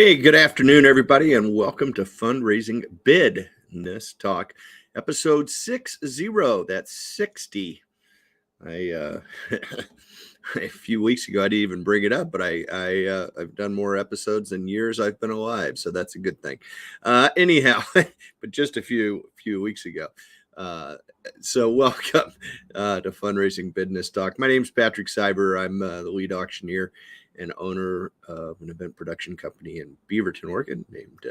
Hey, good afternoon, everybody, and welcome to Fundraising BIDness Talk, episode 60. That's 60. I a few weeks ago I didn't even bring it up, but I've done more episodes than years I've been alive, so that's a good thing. Anyhow, but just a few weeks ago. So welcome to Fundraising BIDness Talk. My name is Patrick Cyber. I'm the lead auctioneer and owner of an event production company in Beaverton, Oregon, named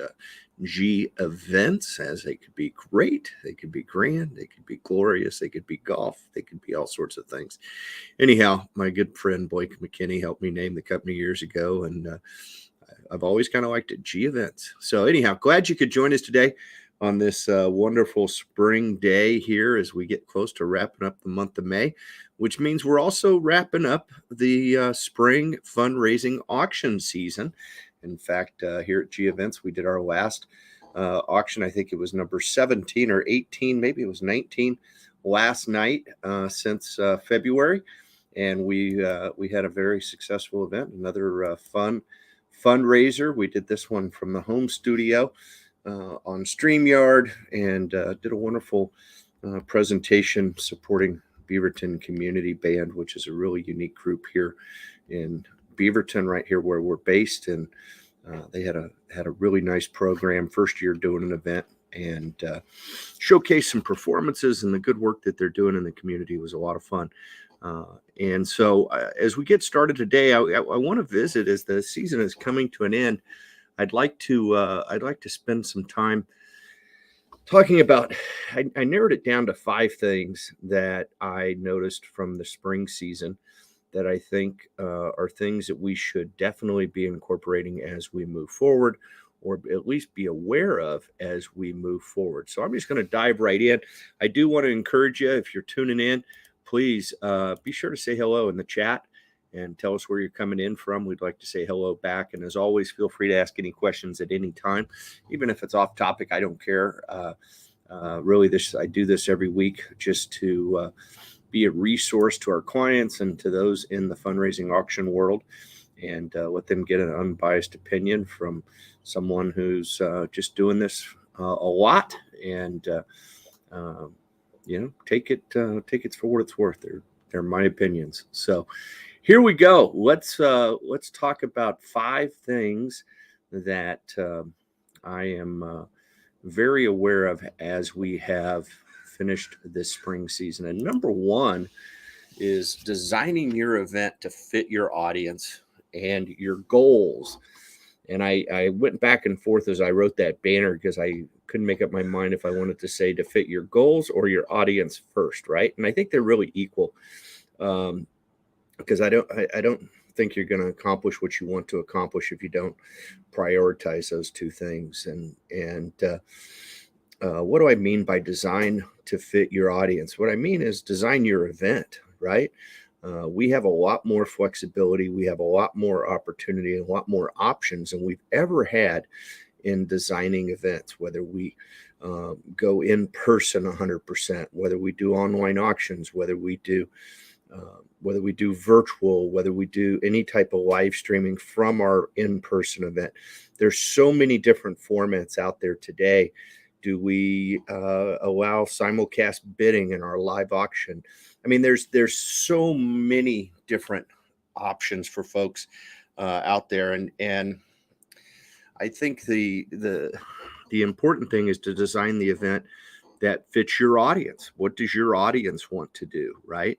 gEvents. As they could be great, they could be grand, they could be glorious, they could be golf, they could be all sorts of things. Anyhow, my good friend Blake McKinney helped me name the company years ago, and I've always kind of liked it, gEvents. So anyhow, glad you could join us today on this wonderful spring day here as we get close to wrapping up the month of May, which means we're also wrapping up the spring fundraising auction season. In fact, here at gEvents, we did our last auction. I think it was number 17 or 18, maybe it was 19 last night since February. And we had a very successful event, another fun fundraiser. We did this one from the home studio on StreamYard, and did a wonderful presentation supporting Beaverton Community Band, which is a really unique group here in Beaverton, right here where we're based. And they had a really nice program, first year doing an event, and showcase some performances, and the good work that they're doing in the community was a lot of fun. And so as we get started today, I want to visit, as the season is coming to an end, I'd like to spend some time talking about, I narrowed it down to 5 things that I noticed from the spring season that I think are things that we should definitely be incorporating as we move forward, or at least be aware of as we move forward. So I'm just going to dive right in. I do want to encourage you, if you're tuning in, please be sure to say hello in the chat and tell us where you're coming in from. We'd like to say hello back. And as always, feel free to ask any questions at any time, even if it's off topic. I don't care. Really, I do this every week just to be a resource to our clients and to those in the fundraising auction world, and let them get an unbiased opinion from someone who's just doing this a lot. And take it for what it's worth. They're my opinions. So here we go. Let's talk about 5 things that I am very aware of as we have finished this spring season. And number 1 is designing your event to fit your audience and your goals. And I went back and forth as I wrote that banner because I couldn't make up my mind if I wanted to say to fit your goals or your audience first, right? And I think they're really equal. Because I don't think you're going to accomplish what you want to accomplish if you don't prioritize those 2 things. And what do I mean by design to fit your audience? What I mean is design your event, right? We have a lot more flexibility. We have a lot more opportunity and a lot more options than we've ever had in designing events, whether we go in person 100%, whether we do online auctions, whether we do virtual, whether we do any type of live streaming from our in-person event. There's so many different formats out there today. Do we allow simulcast bidding in our live auction? I mean, there's so many different options for folks out there, and I think the important thing is to design the event that fits your audience. What does your audience want to do, right?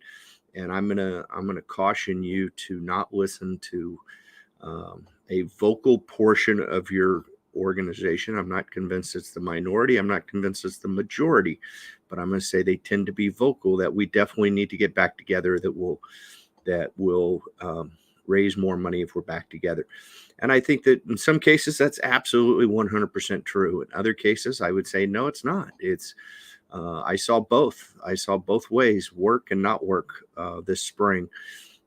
And I'm gonna caution you to not listen to a vocal portion of your organization. I'm not convinced it's the minority. I'm not convinced it's the majority, but I'm going to say they tend to be vocal. That we definitely need to get back together. That will raise more money if we're back together. And I think that in some cases that's absolutely 100% true. In other cases, I would say no, it's not. It's I saw both. I saw both ways work and not work this spring.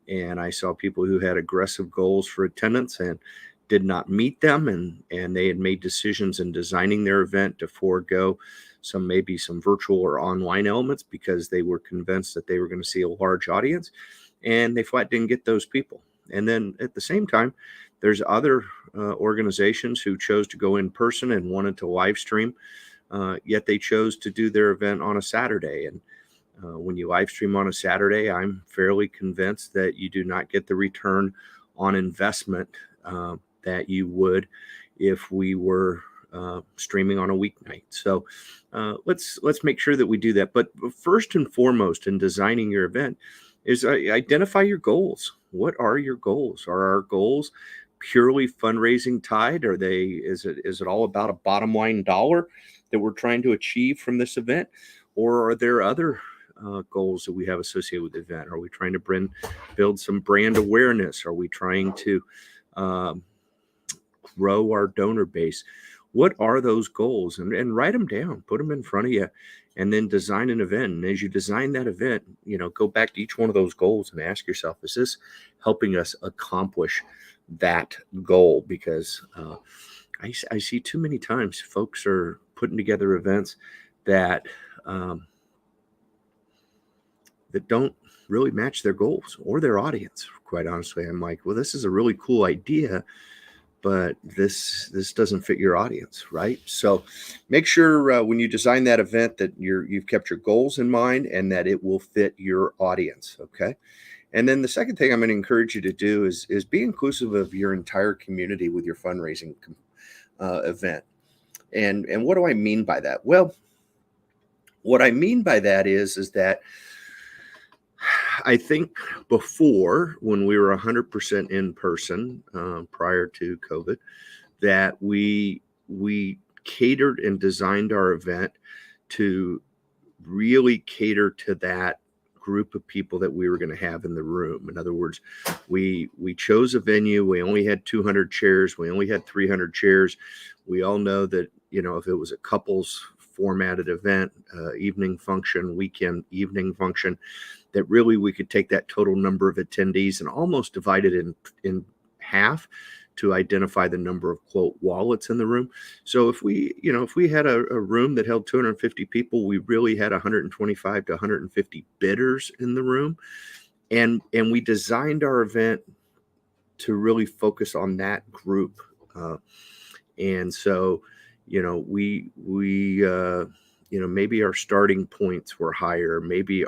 And I saw people who had aggressive goals for attendance and did not meet them. And they had made decisions in designing their event to forego maybe some virtual or online elements because they were convinced that they were going to see a large audience, and they flat didn't get those people. And then at the same time, there's other organizations who chose to go in person and wanted to live stream, yet they chose to do their event on a Saturday. And when you live stream on a Saturday, I'm fairly convinced that you do not get the return on investment that you would if we were streaming on a weeknight. So let's make sure that we do that. But first and foremost, in designing your event, is identify your goals. What are your goals? Are our goals purely fundraising tied? Are they? Is it all about a bottom line dollar that we're trying to achieve from this event, or are there other goals that we have associated with the event? Are we trying to build some brand awareness? Are we trying to grow our donor base? What are those goals? And write them down, put them in front of you, and then design an event. And as you design that event, go back to each one of those goals and ask yourself, is this helping us accomplish that goal? Because I see too many times folks are putting together events that that don't really match their goals or their audience. Quite honestly, I'm like, well, this is a really cool idea, but this doesn't fit your audience, right? So make sure when you design that event that you've kept your goals in mind and that it will fit your audience, okay? And then the second thing I'm going to encourage you to do is be inclusive of your entire community with your fundraising event. And what do I mean by that? Well, what I mean by that is that I think before, when we were 100% in person prior to COVID, that we catered and designed our event to really cater to that group of people that we were going to have in the room. In other words, we chose a venue. We only had 200 chairs. We only had 300 chairs. We all know that, if it was a couples formatted event, evening function, weekend evening function, that really we could take that total number of attendees and almost divide it in half to identify the number of, quote, wallets in the room. So if we had a room that held 250 people, we really had 125 to 150 bidders in the room. And we designed our event to really focus on that group. And so, we maybe our starting points were higher. Maybe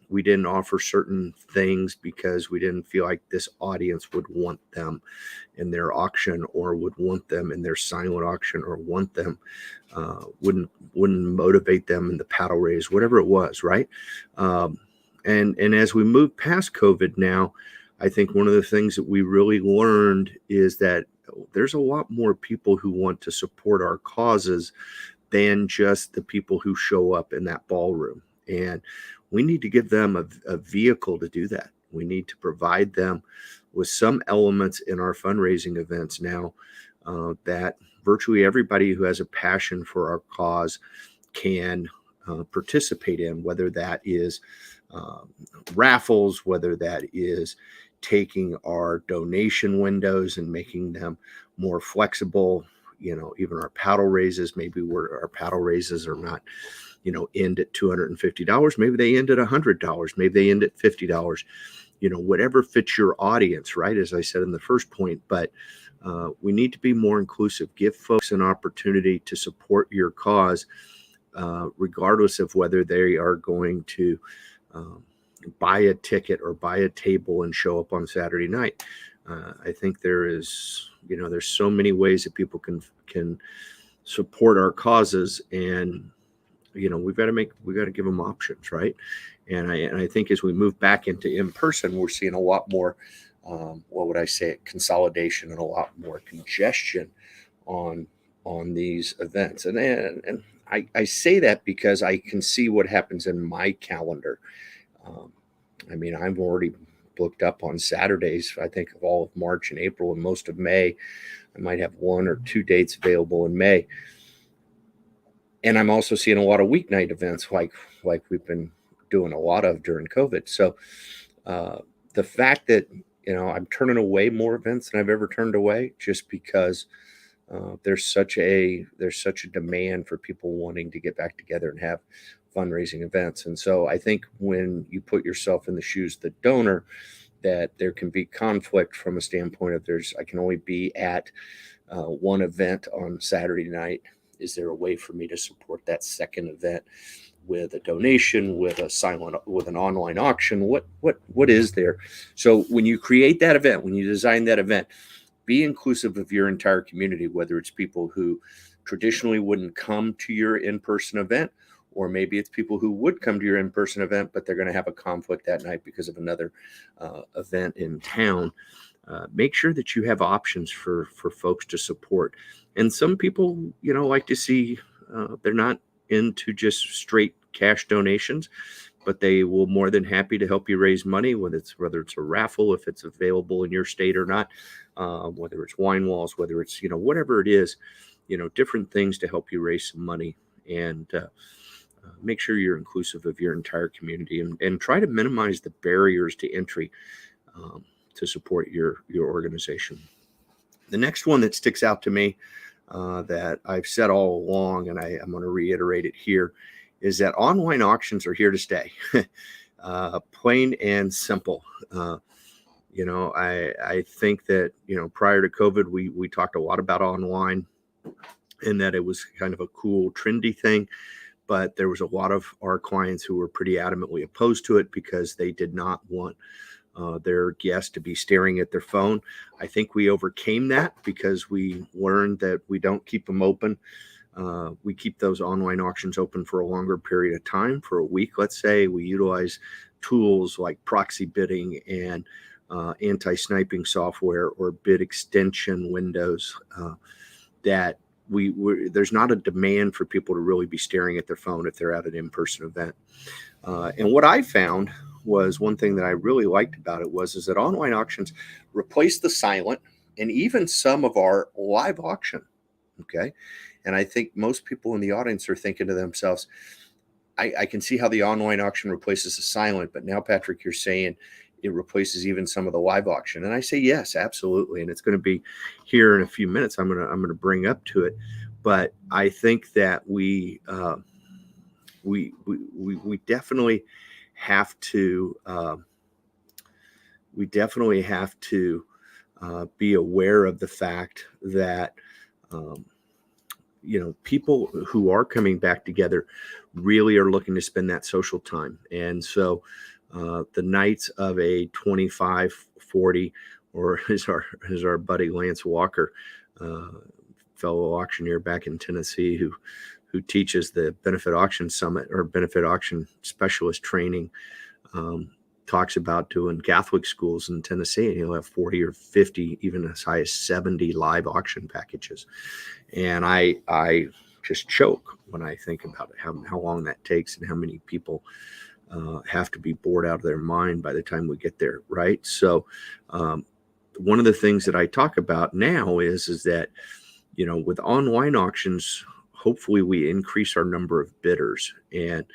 we didn't offer certain things because we didn't feel like this audience would want them in their auction, or would want them in their silent auction, or want them, wouldn't motivate them in the paddle raise, whatever it was, right? And as we move past COVID now, I think one of the things that we really learned is that there's a lot more people who want to support our causes than just the people who show up in that ballroom. And we need to give them a vehicle to do that. We need to provide them with some elements in our fundraising events now that virtually everybody who has a passion for our cause can participate in, whether that is raffles, whether that is taking our donation windows and making them more flexible. Even our paddle raises, maybe our paddle raises are not, end at $250. Maybe they end at $100. Maybe they end at $50. Whatever fits your audience, right? As I said in the first point, but we need to be more inclusive. Give folks an opportunity to support your cause, regardless of whether they are going to buy a ticket or buy a table and show up on Saturday night. I think there's so many ways that people can support our causes, and we've got to give them options, right? And I think as we move back into in person, we're seeing a lot more, consolidation and a lot more congestion on these events. And I say that because I can see what happens in my calendar. I'm already booked up on Saturdays, I think, of all of March and April and most of May. I might have 1 or 2 dates available in May. And I'm also seeing a lot of weeknight events like we've been doing a lot of during COVID. So the fact that, I'm turning away more events than I've ever turned away, just because there's such a demand for people wanting to get back together and have fundraising events. And so I think when you put yourself in the shoes of the donor, that there can be conflict from a standpoint of I can only be at one event on Saturday night. Is there a way for me to support that second event with a donation, with an online auction? What is there? So when you create that event, when you design that event, be inclusive of your entire community, whether it's people who traditionally wouldn't come to your in-person event, or maybe it's people who would come to your in-person event, but they're going to have a conflict that night because of another event in town. Make sure that you have options for folks to support. And some people, like to see, they're not into just straight cash donations, but they will more than happy to help you raise money, whether it's a raffle, if it's available in your state or not, whether it's wine walls, whether it's, whatever it is, different things to help you raise some money. And make sure you're inclusive of your entire community, and try to minimize the barriers to entry to support your organization. The next one that sticks out to me that I've said all along, and I'm going to reiterate it here, is that online auctions are here to stay. Plain and simple. I think that, prior to COVID, we talked a lot about online, and that it was kind of a cool, trendy thing. But there was a lot of our clients who were pretty adamantly opposed to it because they did not want their guests to be staring at their phone. I think we overcame that because we learned that we don't keep them open. We keep those online auctions open for a longer period of time, for a week, let's say. We utilize tools like proxy bidding and anti-sniping software or bid extension windows that there's not a demand for people to really be staring at their phone if they're at an in-person event. And what I found was, one thing that I really liked about it is that online auctions replace the silent and even some of our live auction. Okay. And I think most people in the audience are thinking to themselves, I can see how the online auction replaces the silent, but now, Patrick, you're saying it replaces even some of the live auction. And I say, yes, absolutely. And it's going to be here in a few minutes. I'm going to bring up to it. But I think that we definitely have to be aware of the fact that people who are coming back together really are looking to spend that social time. And so the nights of a 25, 40, or as our buddy Lance Walker, fellow auctioneer back in Tennessee, who teaches the Benefit Auction Summit or Benefit Auction Specialist training, talks about doing Catholic schools in Tennessee, and he'll have 40 or 50, even as high as 70 live auction packages. And I just choke when I think about it, how long that takes and how many people have to be bored out of their mind by the time we get there, right? So one of the things that I talk about now is that, with online auctions, hopefully we increase our number of bidders, and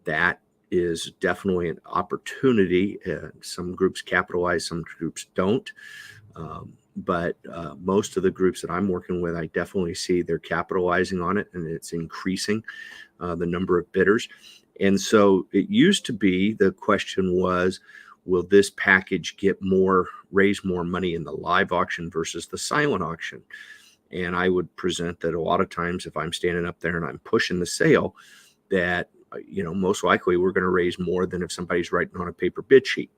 that is definitely an opportunity. Some groups capitalize, some groups don't. But most of the groups that I'm working with, I definitely see they're capitalizing on it, and it's increasing the number of bidders. And so it used to be, the question was, will this package raise more money in the live auction versus the silent auction? And I would present that a lot of times, if I'm standing up there and I'm pushing the sale, that, most likely we're going to raise more than if somebody's writing on a paper bid sheet.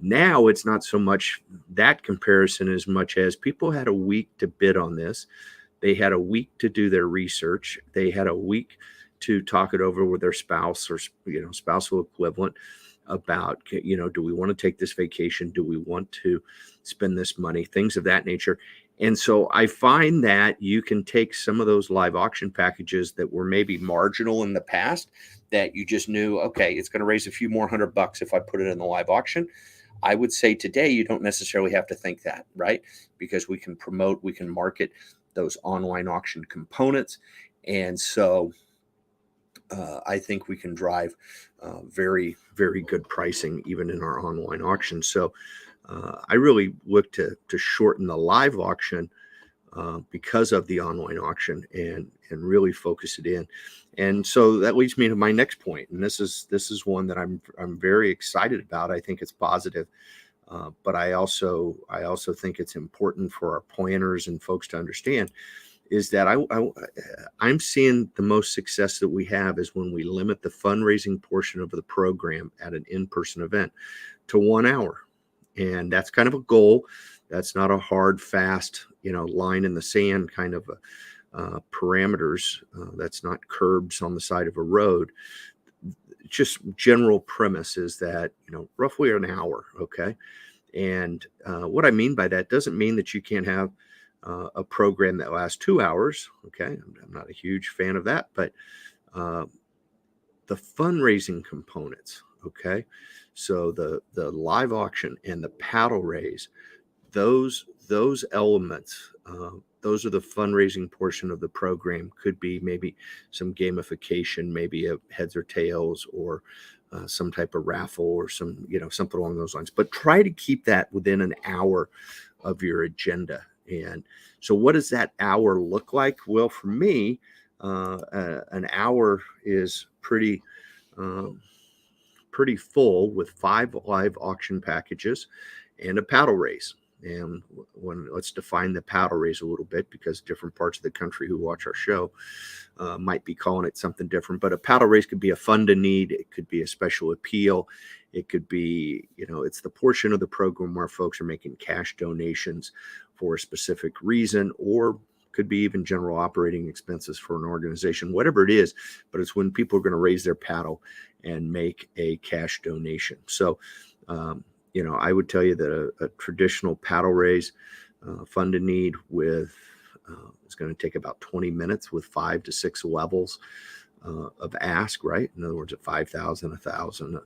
Now it's not so much that comparison as much as people had a week to bid on this. They had a week to do their research. They had a week to talk it over with their spouse or, spousal equivalent about, do we want to take this vacation? Do we want to spend this money? Things of that nature. And so I find that you can take some of those live auction packages that were maybe marginal in the past, that you just knew, okay, it's going to raise a few more $100 if I put it in the live auction. I would say today you don't necessarily have to think that, right? Because we can market those online auction components. And so I think we can drive very, very good pricing even in our online auction. So I really look to shorten the live auction because of the online auction, and really focus it in. And so that leads me to my next point, and this is one that I'm very excited about. I think it's positive, but I also think it's important for our planners and folks to understand is that I'm seeing the most success that we have is when we limit the fundraising portion of the program at an in-person event to 1 hour. And that's kind of a goal. That's not a hard, fast, line in the sand kind of parameters. That's not curbs on the side of a road. Just general premise is that, roughly an hour. Okay. And what I mean by that doesn't mean that you can't have a program that lasts 2 hours. Okay. I'm not a huge fan of that, but the fundraising components. Okay. So the live auction and the paddle raise, those elements, those are the fundraising portion of the program. Could be maybe some gamification, maybe a heads or tails, or some type of raffle, or some, something along those lines. But try to keep that within an hour of your agenda. And so what does that hour look like? Well, for me, an hour is pretty full, with 5 live auction packages and a paddle raise. And let's define the paddle raise a little bit, because different parts of the country who watch our show might be calling it something different. But a paddle raise could be a fund a need. It could be a special appeal. It could be, it's the portion of the program where folks are making cash donations for a specific reason, or could be even general operating expenses for an organization, whatever it is. But it's when people are going to raise their paddle and make a cash donation. So, I would tell you that a traditional paddle raise, fund a need with, is going to take about 20 minutes with 5 to 6 levels of ask, right? In other words, at 5,000, 1,000,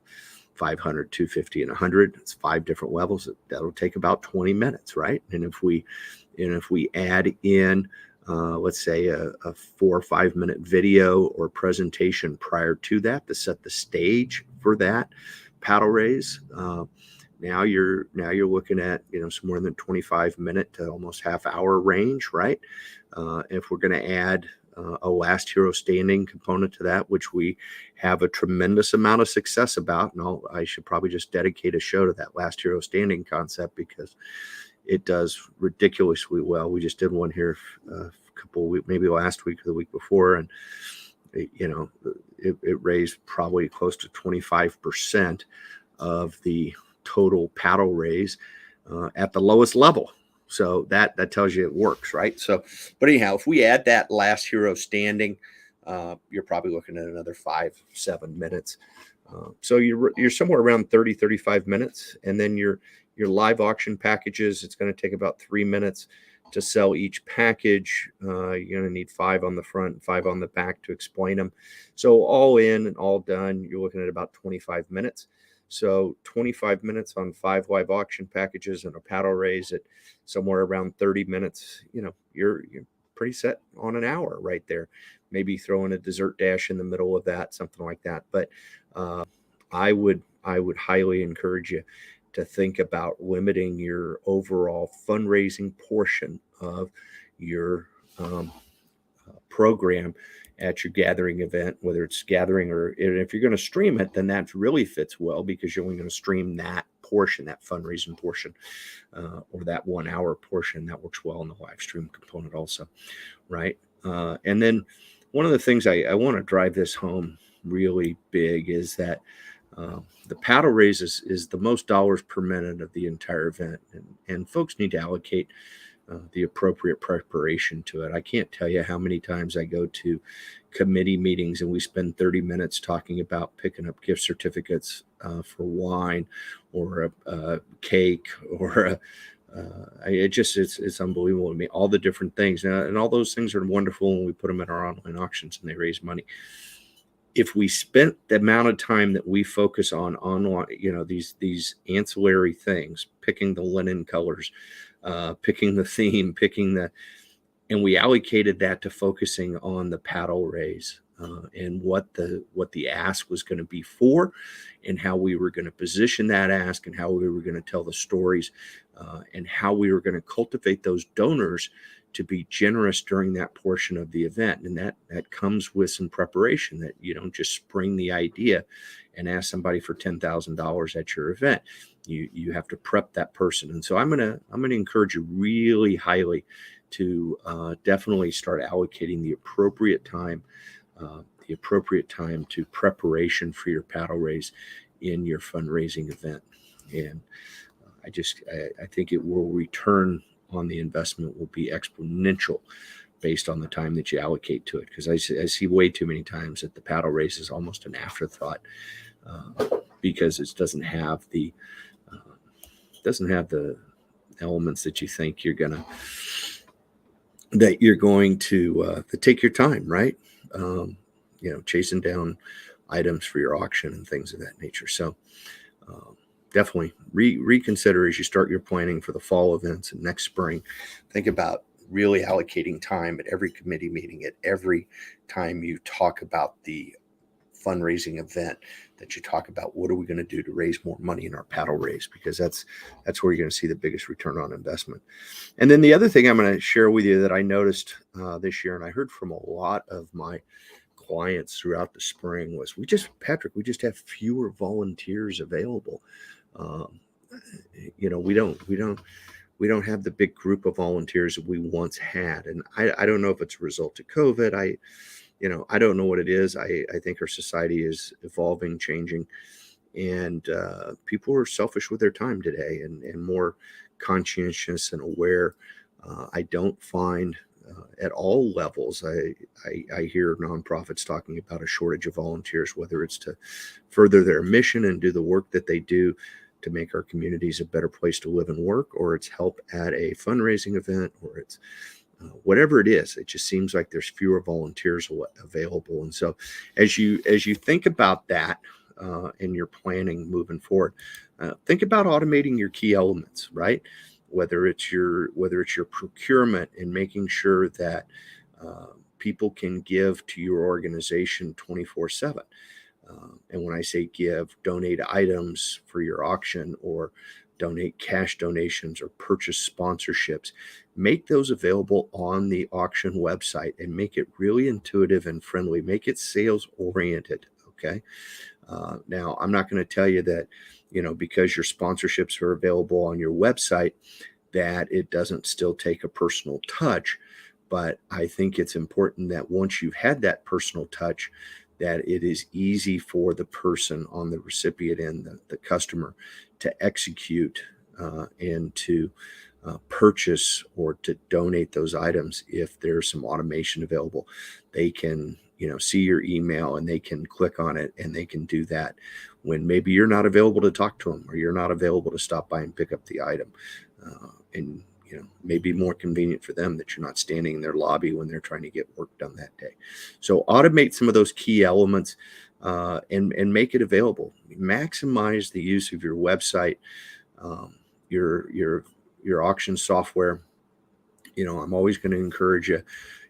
500, 250, and 100, it's 5 different levels. That'll take about 20 minutes, right? And if we add in, let's say a 4 or 5 minute video or presentation prior to that to set the stage for that paddle raise, now you're looking at, somewhere in the 25-minute to almost half-hour range, right? If we're going to add a last hero standing component to that, which we have a tremendous amount of success about, and I should probably just dedicate a show to that last hero standing concept, because it does ridiculously well. We just did one here a couple of weeks, maybe last week or the week before, and it raised probably close to 25% of the total paddle raise at the lowest level. So that tells you it works, right? So, but anyhow, if we add that last hero standing, you're probably looking at another 5-7 minutes. So you're somewhere around 30-35 minutes. And then your live auction packages, it's going to take about 3 minutes to sell each package. You're going to need 5 on the front and 5 on the back to explain them. So all in and all done, you're looking at about 25 minutes. So 25 minutes on 5 live auction packages and a paddle raise at somewhere around 30 minutes, you're pretty set on an hour right there. Maybe throw in a dessert dash in the middle of that, something like that. But I would highly encourage you to think about limiting your overall fundraising portion of your program at your gathering event, whether it's gathering or if you're going to stream it, then that really fits well, because you're only going to stream that portion, that fundraising portion, or that 1 hour portion. That works well in the live stream component also, right? And then one of the things I want to drive this home really big is that the paddle raise is the most dollars per minute of the entire event, and folks need to allocate the appropriate preparation to it. I can't tell you how many times I go to committee meetings and we spend 30 minutes talking about picking up gift certificates for wine or a cake or it's unbelievable to me, all the different things. And all those things are wonderful when we put them in our online auctions and they raise money. If we spent the amount of time that we focus on online, these ancillary things, picking the linen colors, picking the theme, and we allocated that to focusing on the paddle raise and what the ask was going to be for, and how we were going to position that ask, and how we were going to tell the stories, and how we were going to cultivate those donors to be generous during that portion of the event. And that comes with some preparation, that you don't just spring the idea and ask somebody for $10,000 at your event. You have to prep that person. And so I'm gonna encourage you really highly to definitely start allocating the appropriate time to preparation for your paddle raise in your fundraising event. And I think it will return on the investment will be exponential based on the time that you allocate to it. Because I see way too many times that the paddle race is almost an afterthought because it doesn't have the elements that you think you're going to take your time, right? Chasing down items for your auction and things of that nature. So definitely reconsider as you start your planning for the fall events and next spring. Think about really allocating time at every committee meeting, at every time you talk about the fundraising event, that you talk about what are we going to do to raise more money in our paddle raise, because that's where you're going to see the biggest return on investment. And then the other thing I'm going to share with you that I noticed this year, and I heard from a lot of my clients throughout the spring, was we just have fewer volunteers available. We don't have the big group of volunteers that we once had. And I don't know if it's a result of COVID. I don't know what it is. I think our society is evolving, changing, and people are selfish with their time today and more conscientious and aware. I don't find at all levels, I hear nonprofits talking about a shortage of volunteers, whether it's to further their mission and do the work that they do to make our communities a better place to live and work, or it's help at a fundraising event, or it's whatever it is. It just seems like there's fewer volunteers available. And so as you think about that in your planning moving forward, think about automating your key elements, right? Whether it's your procurement and making sure that people can give to your organization 24/7. And when I say give, donate items for your auction, or donate cash donations, or purchase sponsorships, make those available on the auction website and make it really intuitive and friendly. Make it sales oriented. Okay. Now, I'm not going to tell you that, because your sponsorships are available on your website, that it doesn't still take a personal touch. But I think it's important that once you've had that personal touch, that it is easy for the person on the recipient end, the customer, to execute and to purchase or to donate those items. If there's some automation available, they can see your email and they can click on it, and they can do that when maybe you're not available to talk to them, or you're not available to stop by and pick up the item. And maybe more convenient for them that you're not standing in their lobby when they're trying to get work done that day. So automate some of those key elements and make it available. Maximize the use of your website, your auction software. I'm always going to encourage you,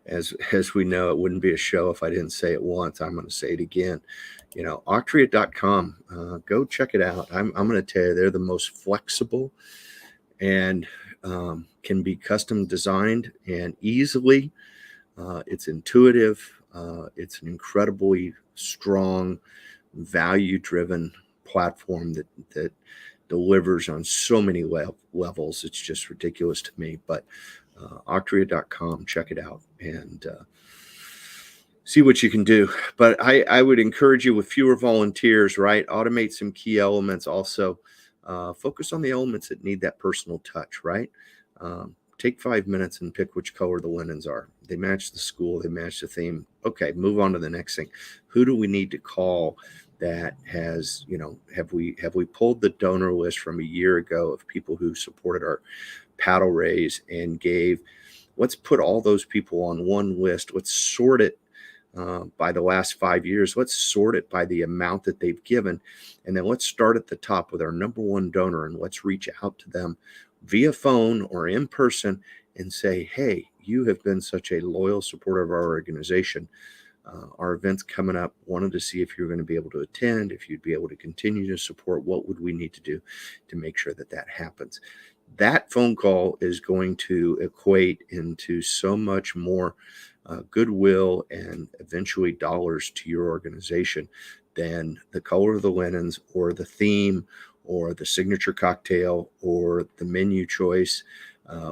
as we know, it wouldn't be a show if I didn't say it once. I'm going to say it again. Octria.com, go check it out. I'm going to tell you, they're the most flexible and can be custom designed and easily. It's intuitive. It's an incredibly strong, value-driven platform that delivers on so many levels. It's just ridiculous to me. But Octria.com, check it out and see what you can do. But I would encourage you, with fewer volunteers, right? Automate some key elements. Also, focus on the elements that need that personal touch, right? Take 5 minutes and pick which color the linens are. They match the school, they match the theme. Okay, move on to the next thing. Who do we need to call that has, have we pulled the donor list from a year ago of people who supported our paddle raise and gave? Let's put all those people on one list. Let's sort it by the last 5 years. Let's sort it by the amount that they've given. And then let's start at the top with our number one donor, and let's reach out to them via phone or in person and say, hey, you have been such a loyal supporter of our organization. Our event's coming up. Wanted to see if you're going to be able to attend, if you'd be able to continue to support. What would we need to do to make sure that happens? that phone call is going to equate into so much more goodwill and eventually dollars to your organization than the color of the linens or the theme or the signature cocktail or the menu choice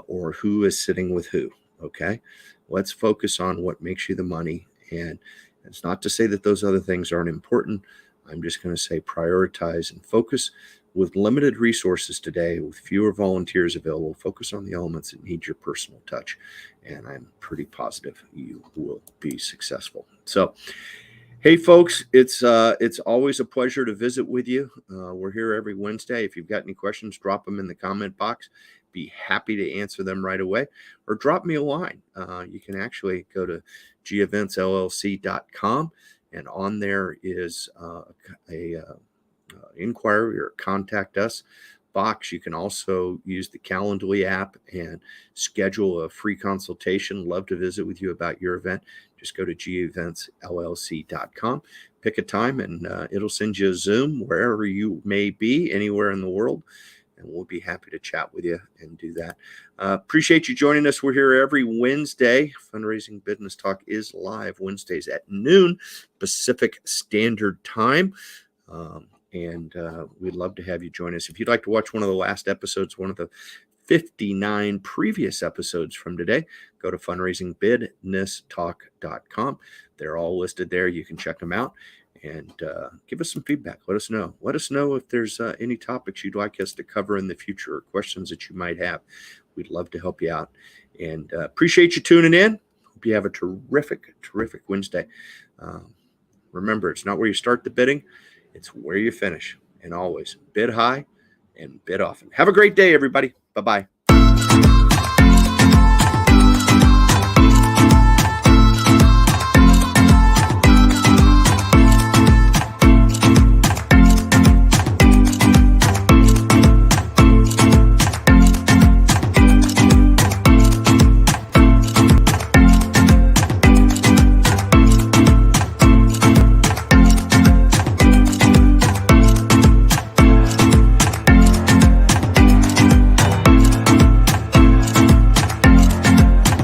or who is sitting with who. Okay. Let's focus on what makes you the money. And it's not to say that those other things aren't important. I'm just going to say prioritize and focus. With limited resources today, with fewer volunteers available, focus on the elements that need your personal touch. And I'm pretty positive you will be successful. So, hey, folks, it's always a pleasure to visit with you. We're here every Wednesday. If you've got any questions, drop them in the comment box. Be happy to answer them right away, or drop me a line. You can actually go to gEventsllc.com, and on there is a inquiry or contact us box. You can also use the Calendly app and schedule a free consultation. Love to visit with you about your event. Just go to gEventsllc.com, pick a time, and it'll send you a Zoom wherever you may be, anywhere in the world. And we'll be happy to chat with you and do that. Appreciate you joining us. We're here every Wednesday. Fundraising BIDness Talk is live Wednesdays at noon Pacific Standard Time. And we'd love to have you join us. If you'd like to watch one of the last episodes, one of the 59 previous episodes from today, go to fundraisingbidnesstalk.com. They're all listed there. You can check them out and give us some feedback. Let us know. Let us know if there's any topics you'd like us to cover in the future or questions that you might have. We'd love to help you out. And appreciate you tuning in. Hope you have a terrific, terrific Wednesday. Remember, it's not where you start the bidding. It's where you finish. And always bid high and bid often. Have a great day, everybody. Bye-bye.